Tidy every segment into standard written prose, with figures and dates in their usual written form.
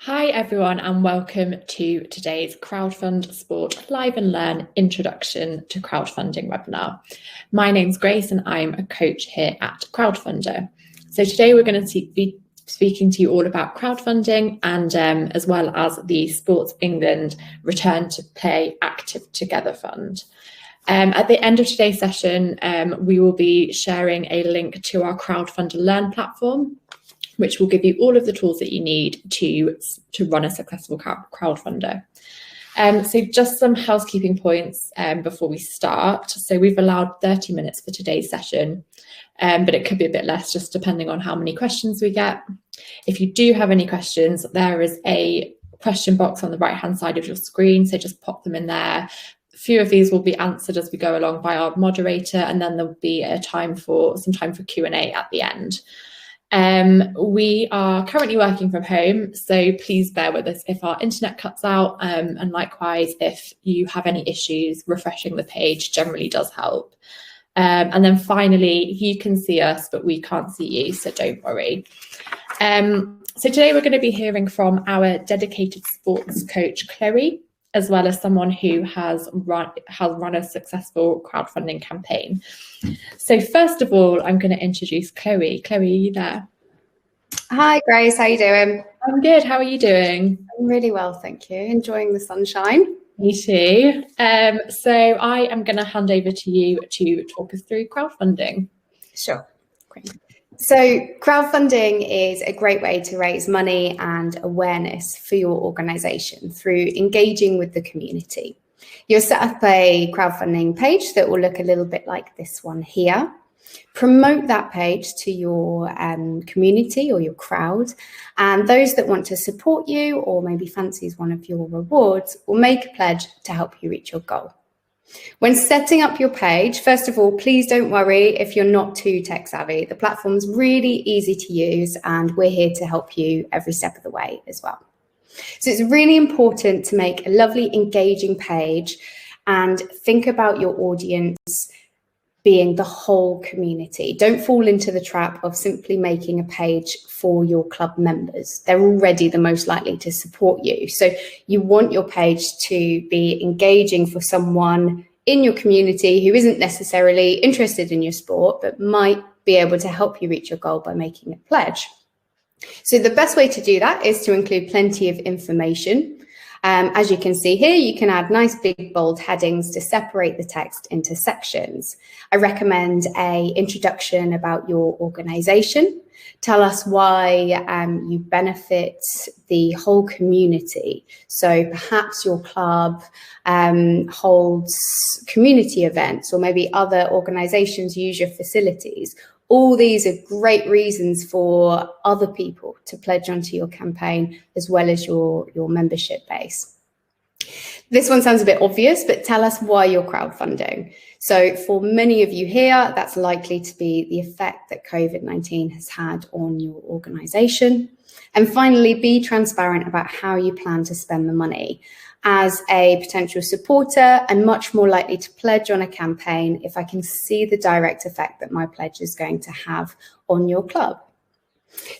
Hi everyone and welcome to today's Crowdfund Sport Live and Learn Introduction to Crowdfunding webinar. My name's Grace and I'm a coach here at Crowdfunder. So today we're going to be speaking to you all about crowdfunding and as well as the Sports England Return to Play Active Together Fund. At the end of today's session, we will be sharing a link to our Crowdfunder Learn platform, which will give you all of the tools that you need to run a successful crowdfunder. So just some housekeeping points before we start. So we've allowed 30 minutes for today's session, but it could be a bit less just depending on how many questions we get. If you do have any questions, there is a question box on the right-hand side of your screen, so just pop them in there. A few of these will be answered as we go along by our moderator, and then there'll be some time for Q&A at the end. We are currently working from home, so please bear with us if our internet cuts out, and likewise if you have any issues, refreshing the page generally does help. And then finally, you can see us but we can't see you, so don't worry. So today we're going to be hearing from our dedicated sports coach Chloe, as well as someone who has run a successful crowdfunding campaign. So first of all, I'm going to introduce Chloe. Chloe, are you there? Hi, Grace. How you doing? I'm good. How are you doing? I'm really well, thank you. Enjoying the sunshine. Me too. So I am going to hand over to you to talk us through crowdfunding. Sure. Great. So crowdfunding is a great way to raise money and awareness for your organisation through engaging with the community. You'll set up a crowdfunding page that will look a little bit like this one here. Promote that page to your community or your crowd, and those that want to support you or maybe fancies one of your rewards will make a pledge to help you reach your goal. When setting up your page, first of all, please don't worry if you're not too tech savvy. The platform's really easy to use and we're here to help you every step of the way as well. So it's really important to make a lovely, engaging page and think about your audience being the whole community. Don't fall into the trap of simply making a page for your club members. They're already the most likely to support you. So you want your page to be engaging for someone in your community who isn't necessarily interested in your sport, but might be able to help you reach your goal by making a pledge. So the best way to do that is to include plenty of information. As you can see here, you can add nice big bold headings to separate the text into sections. I recommend an introduction about your organisation. Tell us why you benefit the whole community. So perhaps your club holds community events, or maybe other organisations use your facilities. All these are great reasons for other people to pledge onto your campaign, as well as your membership base. This one sounds a bit obvious, but tell us why you're crowdfunding. So for many of you here, that's likely to be the effect that COVID-19 has had on your organisation. And finally, be transparent about how you plan to spend the money. As a potential supporter, I'm much more likely to pledge on a campaign if I can see the direct effect that my pledge is going to have on your club.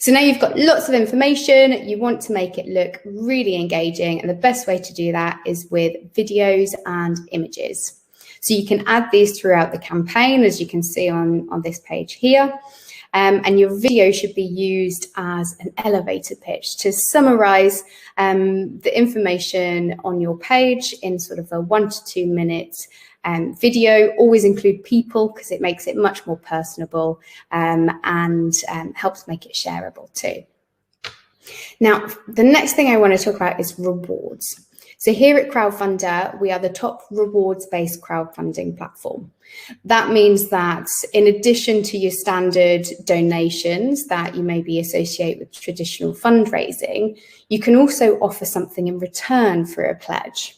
So now you've got lots of information, you want to make it look really engaging, and the best way to do that is with videos and images. So you can add these throughout the campaign, as you can see on this page here. And your video should be used as an elevator pitch to summarize the information on your page in sort of a 1 to 2 minute video. Always include people because it makes it much more personable and helps make it shareable too. Now, the next thing I want to talk about is rewards. So here at Crowdfunder, we are the top rewards-based crowdfunding platform. That means that in addition to your standard donations that you maybe associate with traditional fundraising, you can also offer something in return for a pledge.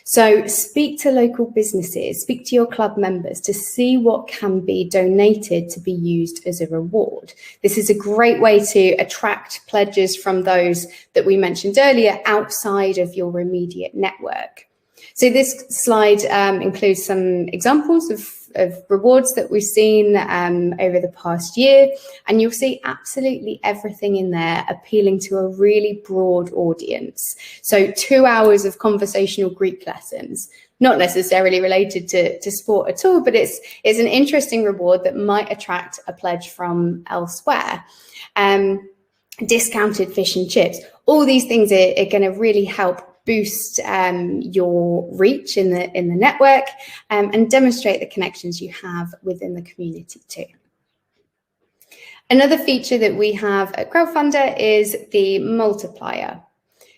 So speak to local businesses, speak to your club members to see what can be donated to be used as a reward. This is a great way to attract pledges from those that we mentioned earlier outside of your immediate network. So this slide includes some examples of of rewards that we've seen over the past year, and you'll see absolutely everything in there appealing to a really broad audience. So 2 hours of conversational Greek lessons, not necessarily related to sport at all, but it's an interesting reward that might attract a pledge from elsewhere. Discounted fish and chips. All these things are going to really help boost your reach in the network and demonstrate the connections you have within the community too. Another feature that we have at Crowdfunder is the multiplier.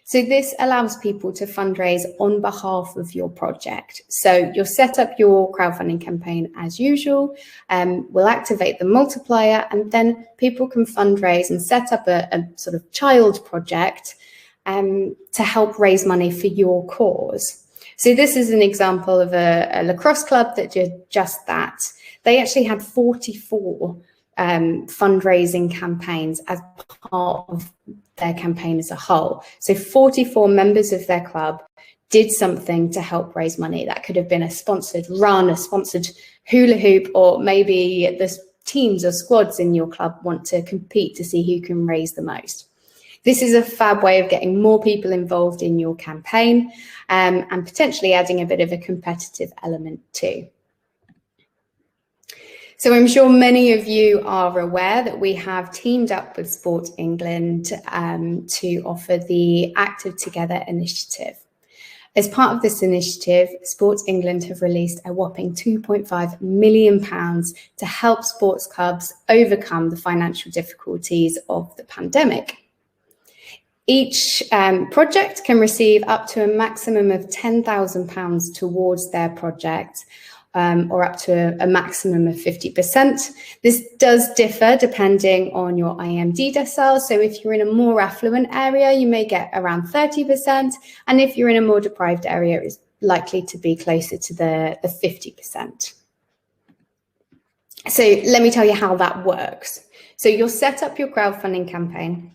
So this allows people to fundraise on behalf of your project. So you'll set up your crowdfunding campaign as usual, we'll activate the multiplier, and then people can fundraise and set up a sort of child project to help raise money for your cause. So this is an example of a lacrosse club that did just that. They actually had 44 fundraising campaigns as part of their campaign as a whole. So 44 members of their club did something to help raise money. That could have been a sponsored run, a sponsored hula hoop, or maybe the teams or squads in your club want to compete to see who can raise the most. This is a fab way of getting more people involved in your campaign and potentially adding a bit of a competitive element too. So I'm sure many of you are aware that we have teamed up with Sport England to offer the Active Together initiative. As part of this initiative, Sport England have released a whopping £2.5 million to help sports clubs overcome the financial difficulties of the pandemic. Each project can receive up to a maximum of £10,000 towards their project, or up to a maximum of 50%. This does differ depending on your IMD decile. So if you're in a more affluent area, you may get around 30%. And if you're in a more deprived area, it's likely to be closer to the 50%. So let me tell you how that works. So you'll set up your crowdfunding campaign,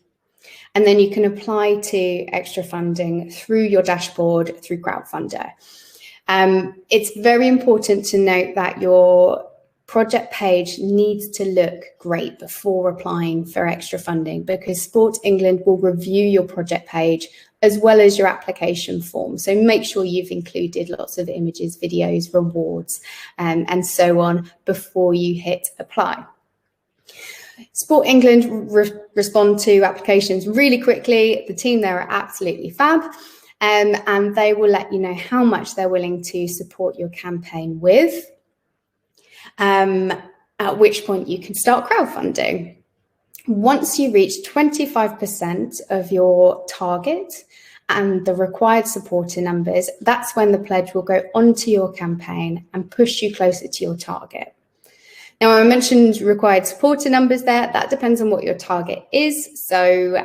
and then you can apply to extra funding through your dashboard through Crowdfunder. It's very important to note that your project page needs to look great before applying for extra funding, because Sport England will review your project page as well as your application form. So make sure you've included lots of images, videos, rewards, and so on before you hit apply. Sport England respond to applications really quickly. The team there are absolutely fab. And they will let you know how much they're willing to support your campaign with, at which point you can start crowdfunding. Once you reach 25% of your target and the required supporter numbers, that's when the pledge will go onto your campaign and push you closer to your target. Now, I mentioned required supporter numbers there. That depends on what your target is. So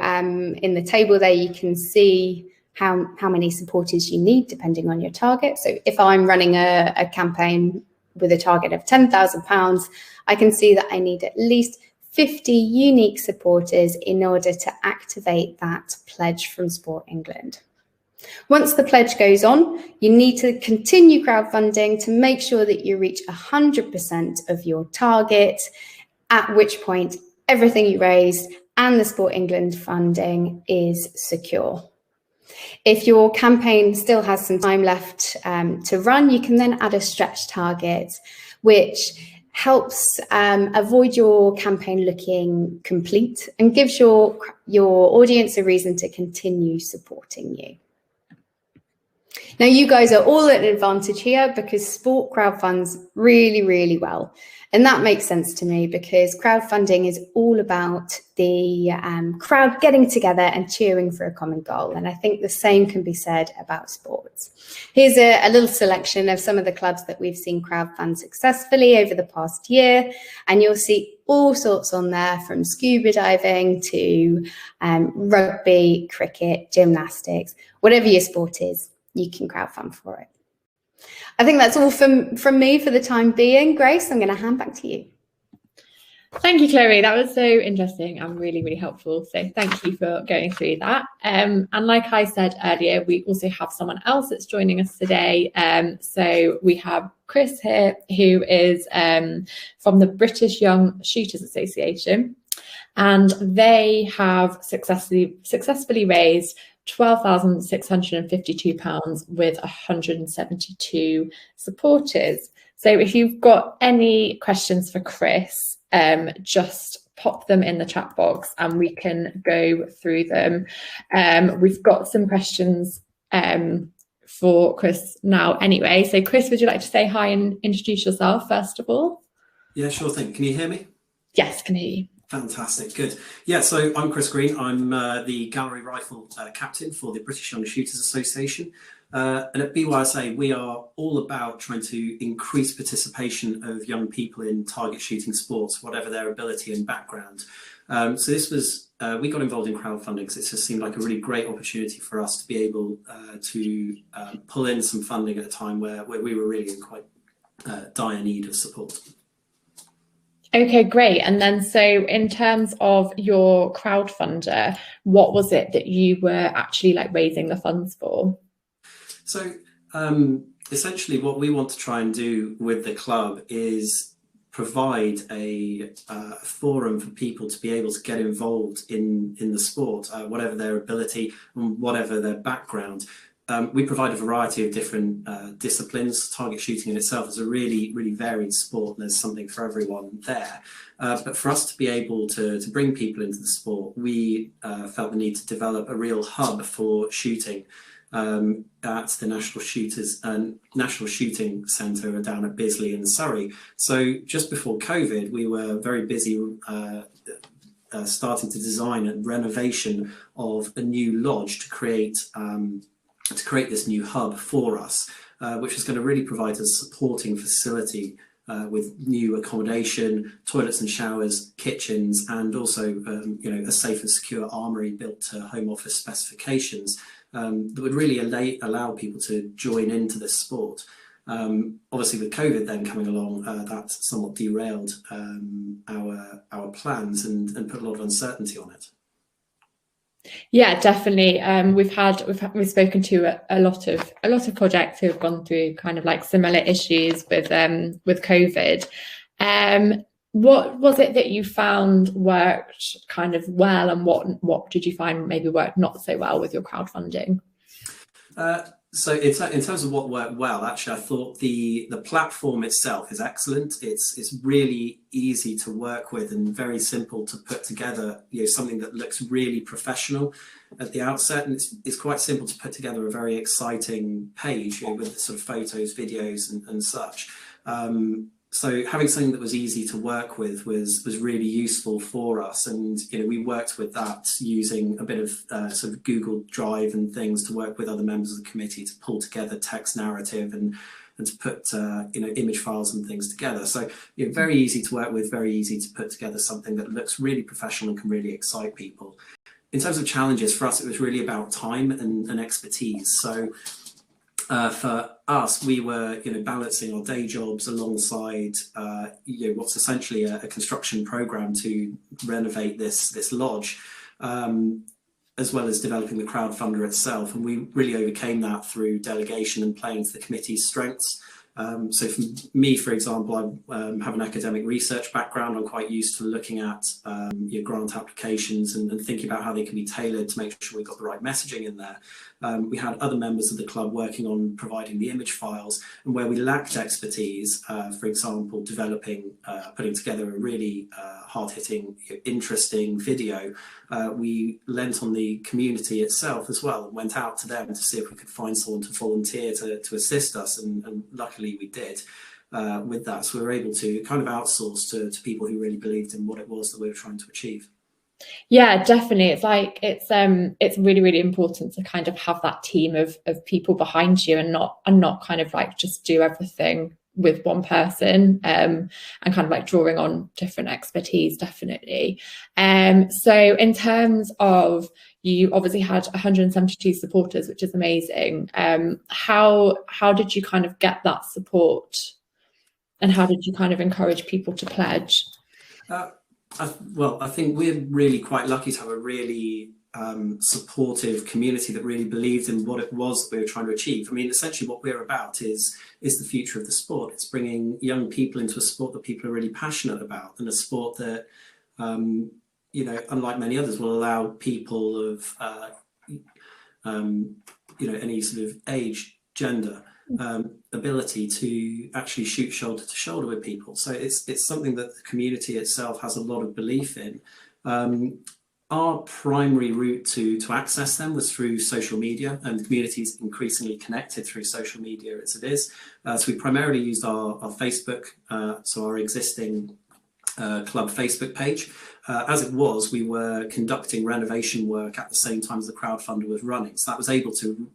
in the table there, you can see how many supporters you need depending on your target. So if I'm running a campaign with a target of £10,000, I can see that I need at least 50 unique supporters in order to activate that pledge from Sport England. Once the pledge goes on, you need to continue crowdfunding to make sure that you reach 100% of your target, at which point everything you raised and the Sport England funding is secure. If your campaign still has some time left to run, you can then add a stretch target, which helps avoid your campaign looking complete and gives your audience a reason to continue supporting you. Now, you guys are all at an advantage here because sport crowdfunds really, really well. And that makes sense to me because crowdfunding is all about the crowd getting together and cheering for a common goal. And I think the same can be said about sports. Here's a little selection of some of the clubs that we've seen crowdfund successfully over the past year. And you'll see all sorts on there, from scuba diving to rugby, cricket, gymnastics, whatever your sport is, you can crowdfund for it. I think that's all from me for the time being. Grace, I'm going to hand back to you. Thank you, Chloe. That was so interesting and really, really helpful. So thank you for going through that. And like I said earlier, we also have someone else that's joining us today. So we have Chris here, who is from the British Young Shooters Association, and they have successfully raised £12,652 with 172 supporters. So if you've got any questions for Chris, just pop them in the chat box and we can go through them. We've got some questions for Chris now anyway. So Chris, would you like to say hi and introduce yourself first of all? Yeah, sure thing. Can you hear me? Yes, can hear you. Fantastic, good. Yeah, so I'm Chris Green. I'm the Gallery Rifle Captain for the British Young Shooters Association. And at BYSA, we are all about trying to increase participation of young people in target shooting sports, whatever their ability and background. So this was, we got involved in crowdfunding because it just seemed like a really great opportunity for us to be able to pull in some funding at a time where we were really in quite dire need of support. Okay, great. And then so in terms of your crowdfunder, what was it that you were actually like raising the funds for? So essentially what we want to try and do with the club is provide a forum for people to be able to get involved in the sport, whatever their ability and whatever their background. We provide a variety of different disciplines. Target shooting in itself is a really, really varied sport, and there's something for everyone there. But for us to be able to bring people into the sport, we felt the need to develop a real hub for shooting at the National Shooting Centre down at Bisley in Surrey. So just before COVID, we were very busy starting to design a renovation of a new lodge to create this new hub for us, which is going to really provide a supporting facility with new accommodation, toilets and showers, kitchens, and also a safe and secure armoury built to Home Office specifications that would really allow people to join into this sport. Obviously with COVID then coming along, that somewhat derailed our plans and put a lot of uncertainty on it. Yeah, definitely. We've spoken to a lot of projects who have gone through kind of like similar issues with COVID. What was it that you found worked kind of well, and what did you find maybe worked not so well with your crowdfunding? So in terms of what worked well, actually, I thought the platform itself is excellent. It's really easy to work with and very simple to put together. Something that looks really professional at the outset, and it's quite simple to put together a very exciting page with sort of photos, videos, and such. So having something that was easy to work with was really useful for us, and we worked with that using a bit of sort of Google Drive and things to work with other members of the committee to pull together text narrative and to put image files and things together. So very easy to work with, very easy to put together something that looks really professional and can really excite people. In terms of challenges, for us it was really about time and expertise. So for us, we were balancing our day jobs alongside what's essentially a construction program to renovate this lodge, as well as developing the crowdfunder itself, and we really overcame that through delegation and playing to the committee's strengths. So for me, for example, I have an academic research background. I'm quite used to looking at grant applications and thinking about how they can be tailored to make sure we got the right messaging in there. We had other members of the club working on providing the image files, and where we lacked expertise, for example, putting together a really hard-hitting, interesting video, we lent on the community itself as well and went out to them to see if we could find someone to volunteer to assist us, and luckily we did with that. So we were able to kind of outsource to people who really believed in what it was that we were trying to achieve. Yeah, definitely. It's really, really important to kind of have that team of people behind you and not kind of like just do everything with one person, and kind of like drawing on different expertise, definitely. So in terms of, you obviously had 172 supporters, which is amazing. How did you kind of get that support, and how did you kind of encourage people to pledge? I think we're really quite lucky to have a really supportive community that really believed in what it was that we were trying to achieve. I mean, essentially what we're about is the future of the sport. It's bringing young people into a sport that people are really passionate about, and a sport that, you know, unlike many others, will allow people of, you know, any sort of age, gender, ability to actually shoot shoulder to shoulder with people. So it's something that the community itself has a lot of belief in. Our primary route to access them was through social media, and the community is increasingly connected through social media as it is. So we primarily used our Facebook, so our existing club Facebook page. As it was, we were conducting renovation work at the same time as the crowdfunder was running. So that was able to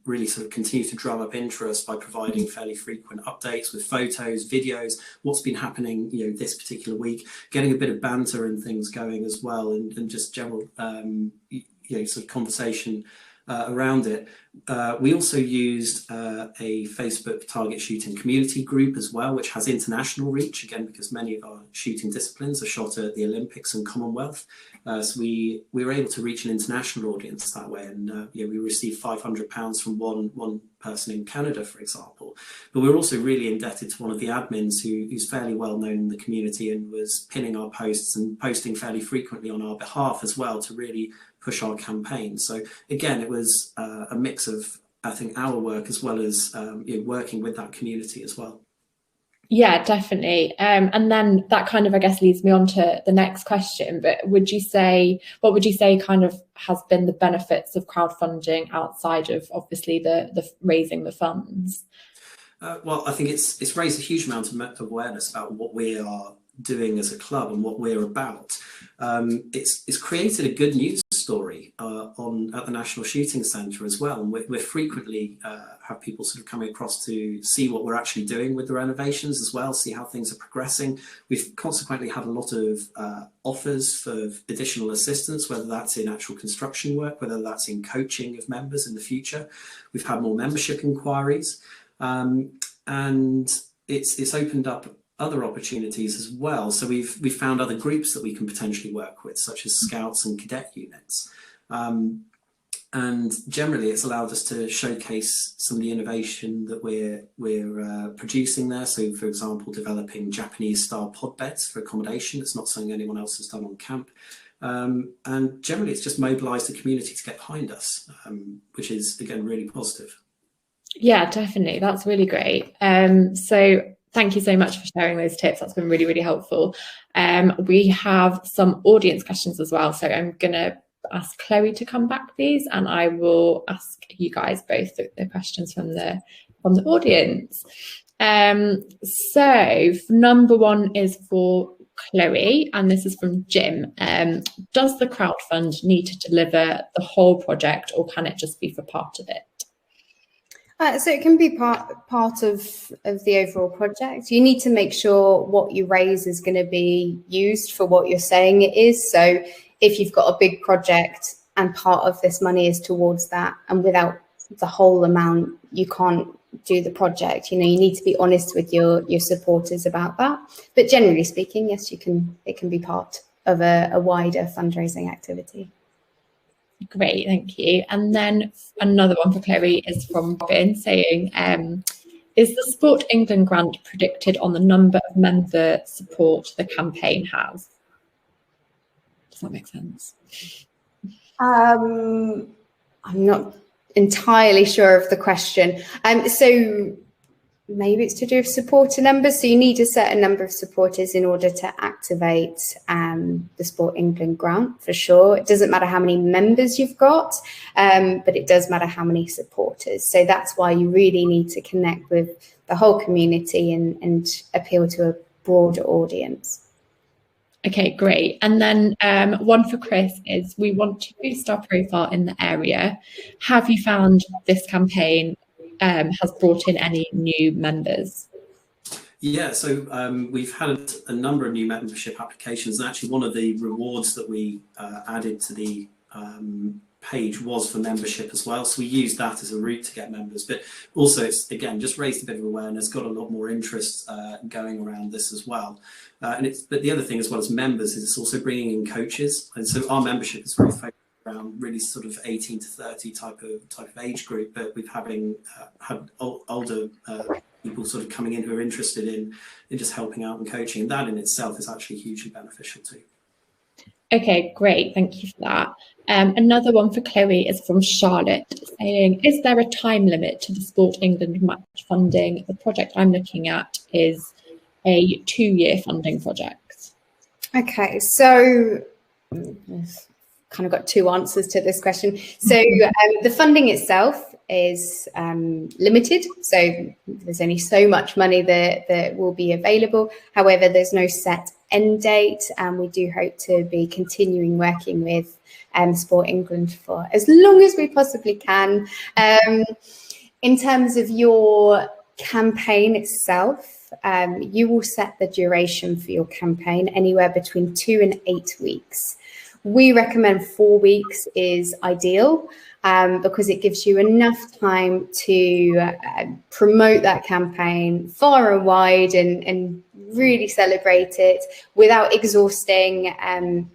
really sort of continue to drum up interest by providing fairly frequent updates with photos, videos, what's been happening, you know, this particular week, getting a bit of banter and things going as well, and just general, you know, sort of conversation around it. We also used a Facebook target shooting community group as well, which has international reach, again, because many of our shooting disciplines are shot at the Olympics and Commonwealth. So we were able to reach an international audience that way, and you know, we received £500 from one person in Canada, for example. But we're also really indebted to one of the admins who's fairly well known in the community and was pinning our posts and posting fairly frequently on our behalf as well to really push our campaign. So again, it was a mix of, I think, our work as well as you know, working with that community as well. Yeah, definitely. And then that kind of, I guess, leads me on to the next question. But what would you say kind of has been the benefits of crowdfunding outside of obviously the raising the funds? Well, I think it's raised a huge amount of awareness about what we are doing as a club and what we're about. It's created a good news story at the National Shooting Centre as well, and we frequently have people sort of coming across to see what we're actually doing with the renovations as well, see how things are progressing. We've consequently had a lot of offers for additional assistance, whether that's in actual construction work, whether that's in coaching of members in the future. We've had more membership inquiries, and it's opened up other opportunities as well. So we've found other groups that we can potentially work with, such as scouts and cadet units. And generally it's allowed us to showcase some of the innovation that we're producing there. So for example, developing Japanese style pod beds for accommodation. It's not something anyone else has done on camp. And generally it's just mobilised the community to get behind us, which is again really positive. Yeah, definitely. That's really great. So thank you so much for sharing those tips. That's been really, really helpful. We have some audience questions as well. So I'm going to ask Chloe to come back, please, and I will ask you guys both the questions from the audience. So number one is for Chloe, and this is from Jim. Does the crowdfund need to deliver the whole project, or can it just be for part of it? So it can be part of the overall project. You need to make sure what you raise is going to be used for what you're saying it is. So if you've got a big project and part of this money is towards that, and without the whole amount, you can't do the project. You know, you need to be honest with your supporters about that. But generally speaking, yes, it can be part of a wider fundraising activity. Great, thank you. And then another one for Chloe is from Robin saying, is the Sport England grant predicted on the number of member support the campaign has? Does that make sense? I'm not entirely sure of the question. So maybe it's to do with supporter numbers. So you need a certain number of supporters in order to activate the Sport England grant, for sure. It doesn't matter how many members you've got, but it does matter how many supporters. So that's why you really need to connect with the whole community and appeal to a broader audience. Okay, great. And then one for Chris is, we want to boost our profile in the area. Have you found this campaign has brought in any new members? Yeah, so we've had a number of new membership applications, and actually one of the rewards that we added to the page was for membership as well, so we used that as a route to get members. But also, it's again just raised a bit of awareness, got a lot more interest going around this as well. But the other thing as well as members is it's also bringing in coaches, and so our membership is very focused around really sort of 18 to 30 type of age group, but we've had older people sort of coming in who are interested in just helping out and coaching, and that in itself is actually hugely beneficial too. Okay, great, thank you for that. Another one for Chloe is from Charlotte, saying, is there a time limit to the Sport England match funding? The project I'm looking at is a 2-year funding project. Okay, so kind of got two answers to this question. So the funding itself is limited, so there's only so much money that will be available. However, there's no set end date, and we do hope to be continuing working with Sport England for as long as we possibly can. In terms of your campaign itself, you will set the duration for your campaign anywhere between 2 and 8 weeks. We recommend 4 weeks is ideal, because it gives you enough time to promote that campaign far and wide and really celebrate it without exhausting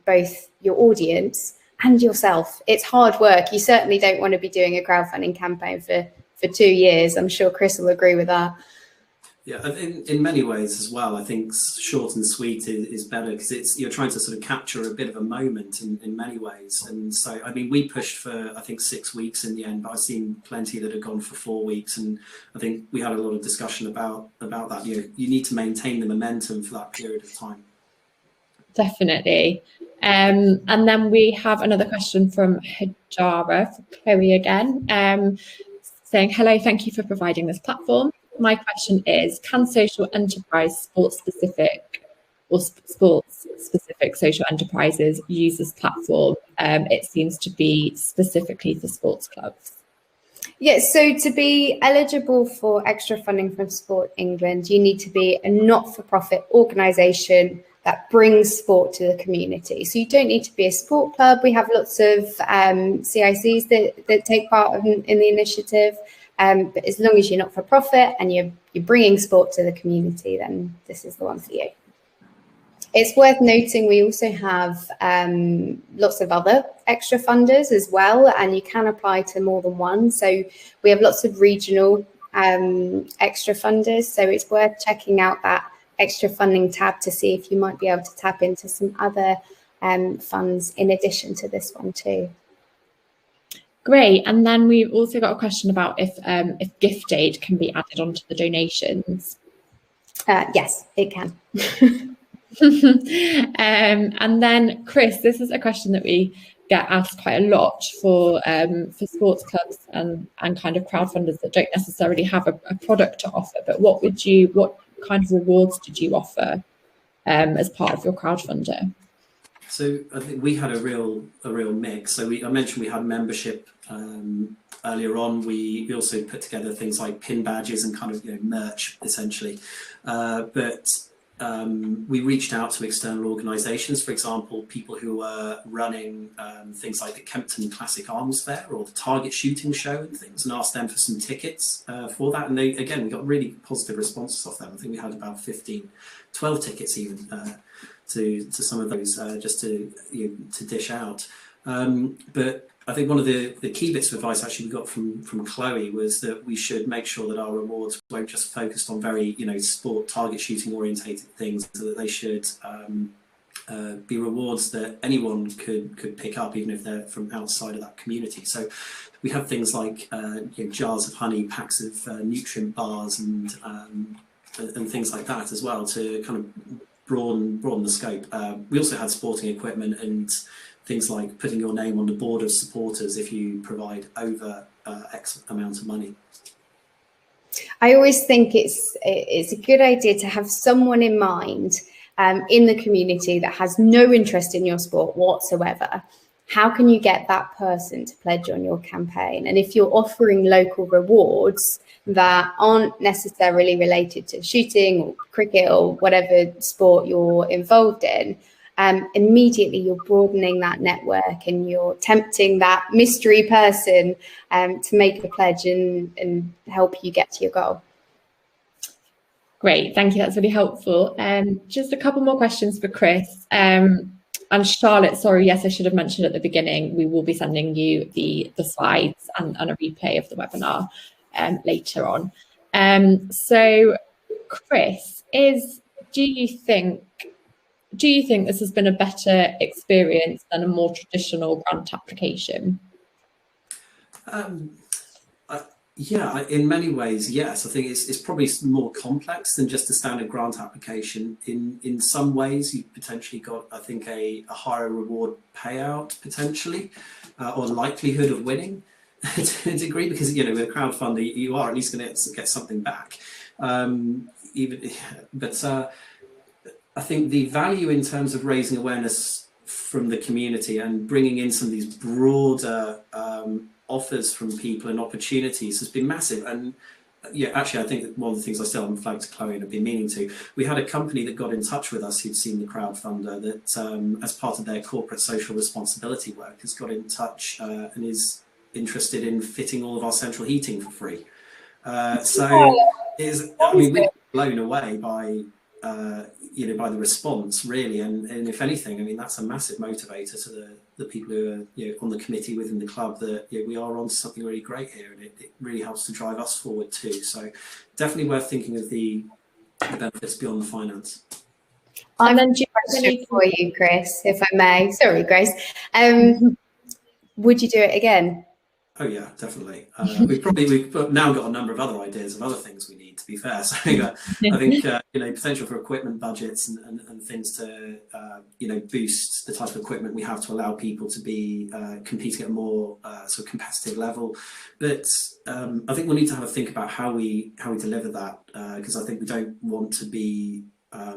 both your audience and yourself. It's hard work. You certainly don't want to be doing a crowdfunding campaign for 2 years. I'm sure Chris will agree with that. Yeah, in many ways as well, I think short and sweet is better, because you're trying to sort of capture a bit of a moment in many ways. And so, I mean, we pushed for, I think, 6 weeks in the end, but I've seen plenty that have gone for 4 weeks. And I think we had a lot of discussion about that. You need to maintain the momentum for that period of time. Definitely. And then we have another question from Hajara, for Chloe again, saying, hello, thank you for providing this platform. My question is, can social enterprise sports-specific social enterprises use this platform? It seems to be specifically for sports clubs. Yes, so to be eligible for extra funding from Sport England, you need to be a not-for-profit organisation that brings sport to the community. So you don't need to be a sport club. We have lots of CICs that take part in the initiative. But as long as you're not for profit and you're bringing sport to the community, then this is the one for you. It's worth noting we also have lots of other extra funders as well, and you can apply to more than one. So we have lots of regional extra funders. So it's worth checking out that extra funding tab to see if you might be able to tap into some other funds in addition to this one too. Great. And then we've also got a question about if gift aid can be added onto the donations. Yes, it can. And then, Chris, this is a question that we get asked quite a lot for sports clubs and kind of crowdfunders that don't necessarily have a product to offer. But what kind of rewards did you offer as part of your crowdfunder? So I think we had a real mix. So I mentioned we had membership earlier on. We also put together things like pin badges and kind of merch essentially. But we reached out to external organisations, for example, people who were running things like the Kempton Classic Arms Fair or the Target Shooting Show and things, and asked them for some tickets for that. And we got really positive responses off them. I think we had about 12 tickets even. To some of those just to dish out, but I think one of the key bits of advice actually we got from Chloe was that we should make sure that our rewards weren't just focused on very sport target shooting orientated things, so that they should be rewards that anyone could pick up, even if they're from outside of that community. So we have things like jars of honey, packs of nutrient bars, and things like that as well, to kind of broaden the scope. We also had sporting equipment and things like putting your name on the board of supporters if you provide over X amount of money. I always think it's a good idea to have someone in mind in the community that has no interest in your sport whatsoever. How can you get that person to pledge on your campaign? And if you're offering local rewards that aren't necessarily related to shooting or cricket or whatever sport you're involved in, immediately you're broadening that network and you're tempting that mystery person to make a pledge and help you get to your goal. Great, thank you. That's really helpful. Just a couple more questions for Chris. And Charlotte, sorry, yes, I should have mentioned at the beginning, we will be sending you the slides and a replay of the webinar later on. So Chris, do you think this has been a better experience than a more traditional grant application? Yeah, in many ways, yes. I think it's probably more complex than just a standard grant application. In some ways, you've potentially got, I think, a higher reward payout potentially, or likelihood of winning to a degree, because with a crowdfunder, you are at least going to get something back. But I think the value in terms of raising awareness from the community and bringing in some of these broader offers from people and opportunities has been massive. And actually, I think that one of the things I still haven't flagged to Chloe and have been meaning to, we had a company that got in touch with us who'd seen the crowdfunder that as part of their corporate social responsibility work has got in touch and is interested in fitting all of our central heating for free. We're blown away by by the response, really, and if anything, that's a massive motivator to the people who are on the committee within the club, that we are on to something really great here, and it really helps to drive us forward too. So definitely worth thinking of the benefits beyond the finance. And then question for you, Chris, if I may. Sorry, Grace. Would you do it again? Oh yeah, definitely. We've now got a number of other ideas of other things we need, to be fair. So I think potential for equipment budgets and things to boost the type of equipment we have to allow people to be competing at a more sort of competitive level. But I think we'll need to have a think about how we deliver that, because I think we don't want to be. I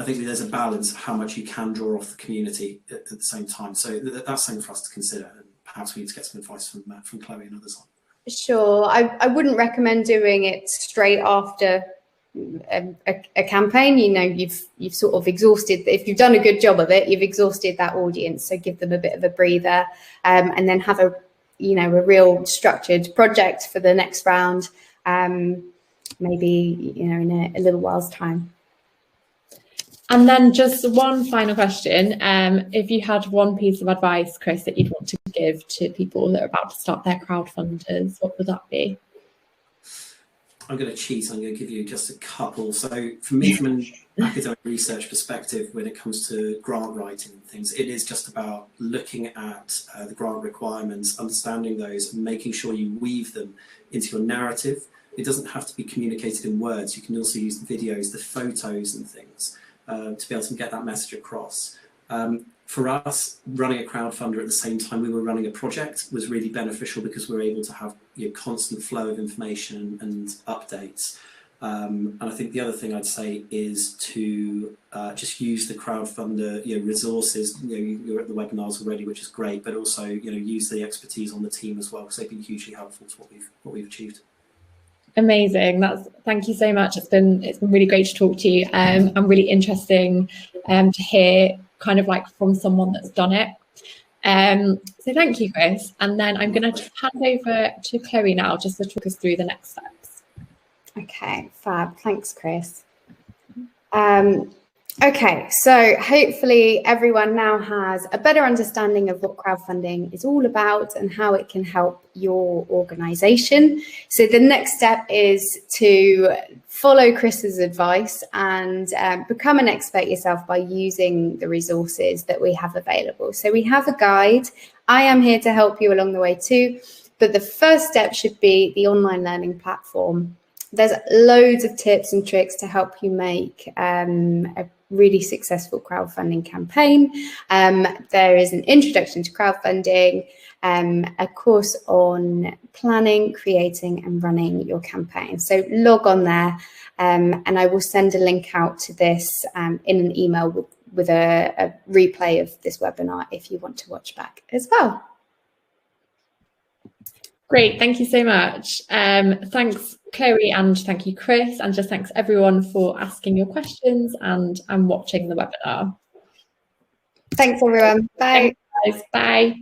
think there's a balance of how much you can draw off the community at the same time. So that's something for us to consider. Perhaps we need to get some advice from Chloe and others on. Sure. I wouldn't recommend doing it straight after a campaign. You've sort of exhausted, if you've done a good job of it, you've exhausted that audience. So give them a bit of a breather, and then have a real structured project for the next round, maybe in a little while's time. And then just one final question. If you had one piece of advice, Chris, that you'd want to give to people that are about to start their crowdfunders, what would that be? I'm going to cheat. I'm going to give you just a couple. So for me, from an academic research perspective, when it comes to grant writing and things, it is just about looking at the grant requirements, understanding those, and making sure you weave them into your narrative. It doesn't have to be communicated in words. You can also use the videos, the photos and things, to be able to get that message across. For us, running a crowdfunder at the same time we were running a project was really beneficial, because we were able to have constant flow of information and updates. And I think the other thing I'd say is to just use the crowdfunder resources. You're at the webinars already, which is great, but also use the expertise on the team as well, because they've been hugely helpful to what we've achieved. Amazing. Thank you so much. It's been really great to talk to you, and really interesting to hear kind of like from someone that's done it. So thank you, Chris. And then I'm going to hand over to Chloe now, just to talk us through the next steps. Okay, fab. Thanks, Chris. Okay, so hopefully everyone now has a better understanding of what crowdfunding is all about and how it can help your organisation. So the next step is to follow Chris's advice and become an expert yourself by using the resources that we have available. So we have a guide. I am here to help you along the way too, but the first step should be the online learning platform. There's loads of tips and tricks to help you make a really successful crowdfunding campaign. There is an introduction to crowdfunding, a course on planning, creating and running your campaign. So log on there, and I will send a link out to this in an email with a replay of this webinar if you want to watch back as well. Great, thank you so much. Thanks, Chloe, and thank you, Chris, and just thanks everyone for asking your questions and watching the webinar. Thanks everyone. Bye. Thanks, guys. Bye.